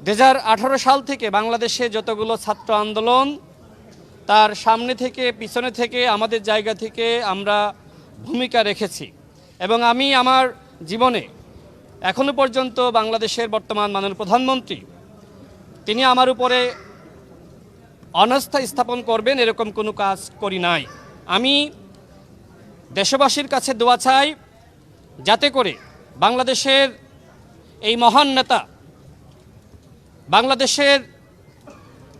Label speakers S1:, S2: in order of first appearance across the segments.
S1: 2018 সাল থেকে বাংলাদেশে যতগুলো ছাত্র আন্দোলন, তার সামনে থেকে পিছনে থেকে আমাদের জায়গা থেকে আমরা ভূমিকা রেখেছি। এবং আমি আমার জীবনে এখনো পর্যন্ত বাংলাদেশের বর্তমান মাননীয় প্রধানমন্ত্রী তিনি আমার উপরে অনাস্থা স্থাপন করবেন এরকম কোনো কাজ করি নাই। আমি দেশবাসীর কাছে দোয়া চাই যাতে করে বাংলাদেশের এই মহান নেতা, বাংলাদেশের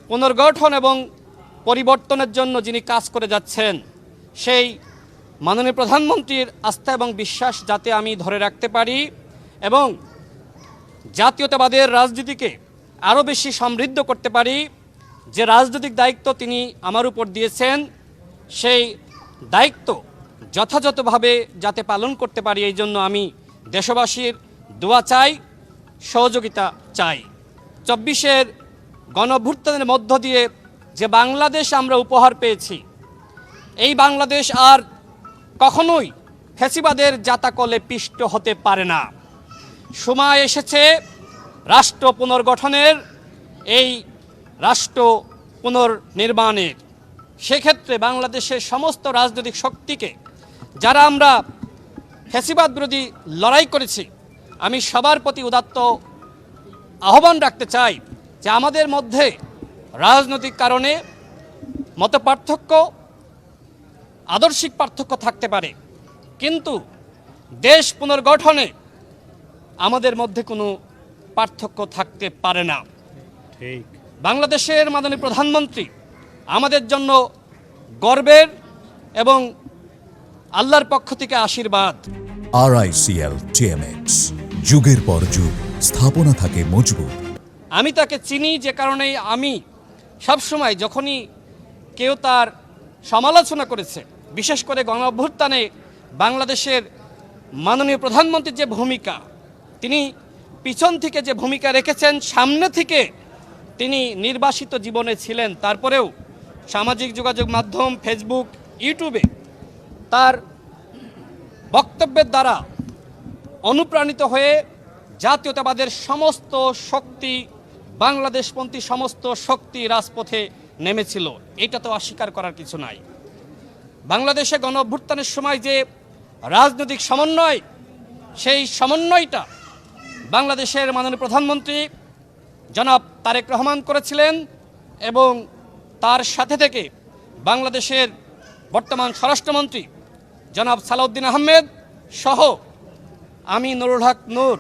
S1: পুনর্গঠন এবং পরিবর্তনের জন্য যিনি কাজ করে যাচ্ছেন, সেই মাননীয় প্রধানমন্ত্রীর আস্থা এবং বিশ্বাস যাতে আমি ধরে রাখতে পারি এবং জাতীয়তাবাদের রাজনীতিকে আরও বেশি সমৃদ্ধ করতে পারি। যে রাজনৈতিক দায়িত্ব তিনি আমার উপর দিয়েছেন, সেই দায়িত্ব যথাযথভাবে যাতে পালন করতে পারি, এই জন্য আমি দেশবাসীর দোয়া চাই, সহযোগিতা চাই। 24-এর গণঅভ্যুত্থানের মধ্য দিয়ে যে বাংলাদেশ আমরা উপহার পেয়েছি, এই বাংলাদেশ আর কখনোই ফ্যাসিবাদের জাতাকলে পিষ্ট হতে পারে না। সময় এসেছে রাষ্ট্র পুনর্গঠনের, এই রাষ্ট্র পুনর্নির্মাণের। সেক্ষেত্রে বাংলাদেশের সমস্ত রাজনৈতিক শক্তিকে, যারা আমরা ফ্যাসিবাদ বিরোধী লড়াই করেছি, আমি সবার প্রতি উদাত্ত আহ্বান রাখতে চাই যে আমাদের মধ্যে রাজনৈতিক কারণে মতপার্থক্য, আদর্শিক পার্থক্য থাকতে পারে, কিন্তু দেশ পুনর্গঠনে আমাদের মধ্যে কোনো পার্থক্য থাকতে পারে না। ঠিক। বাংলাদেশের মাননীয় প্রধানমন্ত্রী আমাদের জন্য গর্বের এবং আল্লাহর পক্ষ থেকে আশীর্বাদ।
S2: RICL TMX, যুগের পর যুগ স্থাপনা থাকে মজবুত।
S1: আমি তাকে চিনি, যে কারণেই আমি সবসময় যখনই কেউ তার সমালোচনা করেছে, বিশেষ করে গণঅভ্যুত্থানে বাংলাদেশের মাননীয় প্রধানমন্ত্রীর যে ভূমিকা, তিনি পিছন থেকে যে ভূমিকা রেখেছেন, সামনে থেকে তিনি নির্বাসিত জীবনে ছিলেন, তারপরেও সামাজিক যোগাযোগ মাধ্যম ফেসবুক, ইউটিউবে তার বক্তব্যের দ্বারা অনুপ্রাণিত হয়ে জাতীয়তাবাদের সমস্ত শক্তি, বাংলাদেশপন্থী সমস্ত শক্তি রাজপথে নেমেছিল। এটা তো অস্বীকার করার কিছু নাই। বাংলাদেশে গণঅভ্যুত্থানের সময় যে রাজনৈতিক সমন্বয়, সেই সমন্বয়টা বাংলাদেশের মাননীয় প্রধানমন্ত্রী জনাব তারেক রহমান করেছিলেন এবং তার সাথে থেকে বাংলাদেশের বর্তমান স্বরাষ্ট্রমন্ত্রী জনাব সালাউদ্দিন আহমেদ সহ আমি, নুরুল হক নূর,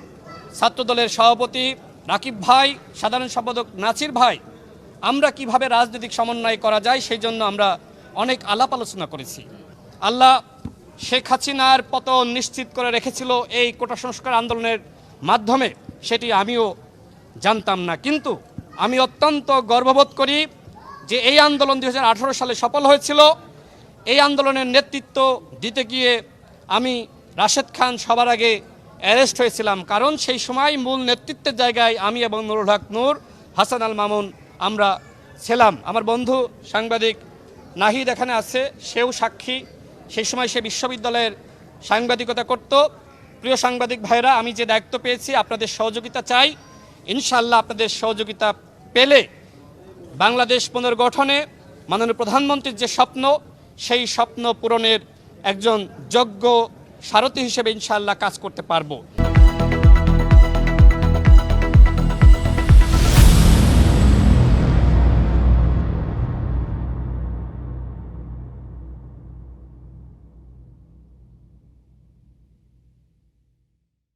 S1: ছাত্রদলের সভাপতি রাকিব ভাই, সাধারণ সম্পাদক নাছির ভাই, আমরা কিভাবে রাজনৈতিক সমন্বয় করা যায় সেই জন্য আমরা অনেক আলাপ আলোচনা করেছি। আল্লাহ শেখ হাসিনার পতন নিশ্চিত করে রেখেছিল এই কোটা সংস্কার আন্দোলনের মাধ্যমে, সেটি আমিও জানতাম না, কিন্তু আমি অত্যন্ত গর্ববোধ করি যে এই আন্দোলন 2018 সালে সফল হয়েছিল। এই আন্দোলনের নেতৃত্ব দিতে গিয়ে আমি রাশেদ খান সবার আগে অ্যারেস্ট হয়েছিলাম, কারণ সেই সময় মূল নেতৃত্বের জায়গায় আমি এবং নুরুল হক নূর, হাসান আল মামুন আমরা ছিলাম। আমার বন্ধু সাংবাদিক নাহিদ এখানে আছে, সেও সাক্ষী। সেই সময় সে বিশ্ববিদ্যালয়ের সাংবাদিকতা করত। প্রিয় সাংবাদিক ভাইরা, আমি যে দায়িত্ব পেয়েছি, আপনাদের সহযোগিতা চাই। ইনশাআল্লাহ আপনাদের সহযোগিতা পেলে বাংলাদেশ পুনর্গঠনে মাননীয় প্রধানমন্ত্রীর যে স্বপ্ন, সেই স্বপ্ন পূরণের একজন যোগ্য সারথি হিসেবে ইনশাআল্লাহ কাজ করতে পারবো।